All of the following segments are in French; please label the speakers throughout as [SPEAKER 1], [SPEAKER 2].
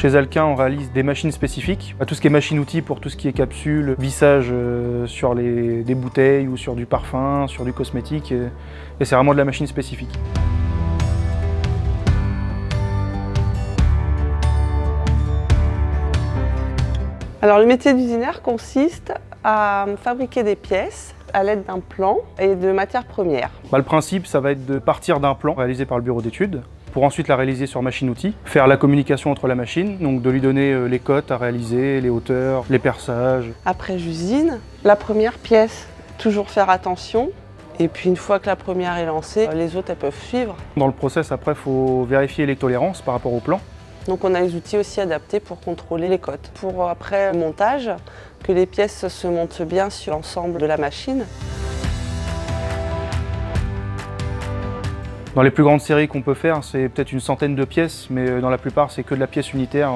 [SPEAKER 1] chez Alquin, on réalise des machines spécifiques. Tout ce qui est machine-outil pour tout ce qui est capsule, vissage sur des bouteilles ou sur du parfum, sur du cosmétique. Et c'est vraiment de la machine spécifique.
[SPEAKER 2] Alors le métier d'usinaire consiste à fabriquer des pièces à l'aide d'un plan et de matières premières.
[SPEAKER 1] Le principe, ça va être de partir d'un plan réalisé par le bureau d'études pour ensuite la réaliser sur machine-outil, faire la communication entre la machine, donc de lui donner les cotes à réaliser, les hauteurs, les perçages.
[SPEAKER 2] Après j'usine, la première pièce, toujours faire attention. Et puis une fois que la première est lancée, les autres elles peuvent suivre.
[SPEAKER 1] Dans le process, après, il faut vérifier les tolérances par rapport au plan.
[SPEAKER 2] Donc on a les outils aussi adaptés pour contrôler les cotes. Pour après montage, que les pièces se montent bien sur l'ensemble de la machine.
[SPEAKER 1] Dans les plus grandes séries qu'on peut faire, c'est peut-être une centaine de pièces, mais dans la plupart, c'est que de la pièce unitaire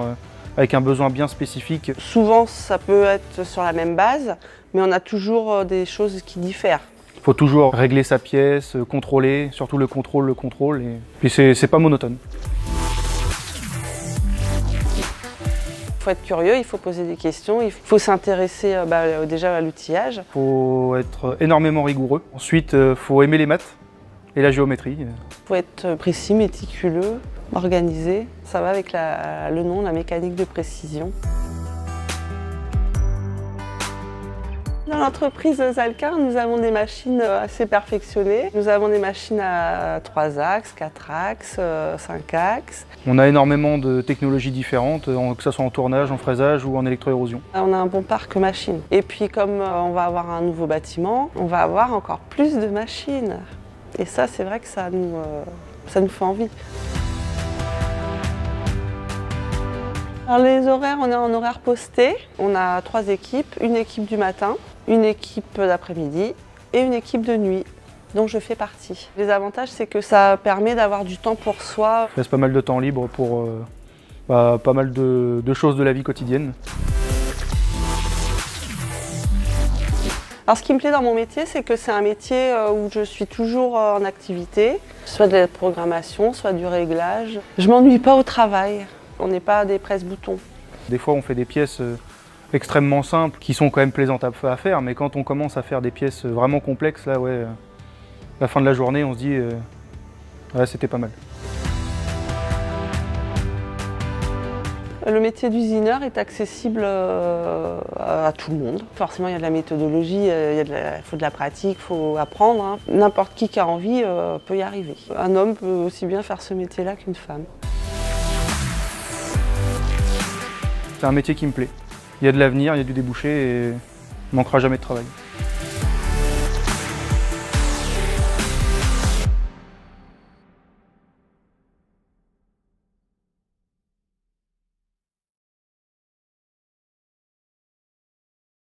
[SPEAKER 1] avec un besoin bien spécifique.
[SPEAKER 2] Souvent, ça peut être sur la même base, mais on a toujours des choses qui diffèrent.
[SPEAKER 1] Il faut toujours régler sa pièce, contrôler, surtout le contrôle. Et puis c'est pas monotone.
[SPEAKER 2] Il faut être curieux, il faut poser des questions, il faut s'intéresser déjà à l'outillage.
[SPEAKER 1] Il faut être énormément rigoureux. Ensuite, il faut aimer les maths et la géométrie.
[SPEAKER 2] Il faut être précis, méticuleux, organisé. Ça va avec le nom, la mécanique de précision. Dans l'entreprise Alquin, nous avons des machines assez perfectionnées. Nous avons des machines à 3 axes, 4 axes, 5 axes.
[SPEAKER 1] On a énormément de technologies différentes, que ce soit en tournage, en fraisage ou en électroérosion.
[SPEAKER 2] On a un bon parc machine. Et puis comme on va avoir un nouveau bâtiment, on va avoir encore plus de machines. Et ça, c'est vrai que ça nous fait envie. Alors les horaires, on est en horaire posté. On a 3 équipes, une équipe du matin, une équipe d'après-midi et une équipe de nuit, dont je fais partie. Les avantages, c'est que ça permet d'avoir du temps pour soi.
[SPEAKER 1] Ça laisse pas mal de temps libre pour pas mal de choses de la vie quotidienne.
[SPEAKER 2] Alors ce qui me plaît dans mon métier, c'est que c'est un métier où je suis toujours en activité, soit de la programmation, soit du réglage. Je m'ennuie pas au travail, on n'est pas des presse-boutons.
[SPEAKER 1] Des fois on fait des pièces extrêmement simples qui sont quand même plaisantes à faire, mais quand on commence à faire des pièces vraiment complexes, là ouais, à la fin de la journée on se dit ouais, c'était pas mal.
[SPEAKER 2] Le métier d'usineur est accessible à tout le monde. Forcément, il y a de la méthodologie, il faut de la pratique, il faut apprendre. Hein. N'importe qui a envie peut y arriver. Un homme peut aussi bien faire ce métier-là qu'une femme.
[SPEAKER 1] C'est un métier qui me plaît. Il y a de l'avenir, il y a du débouché et il ne manquera jamais de travail.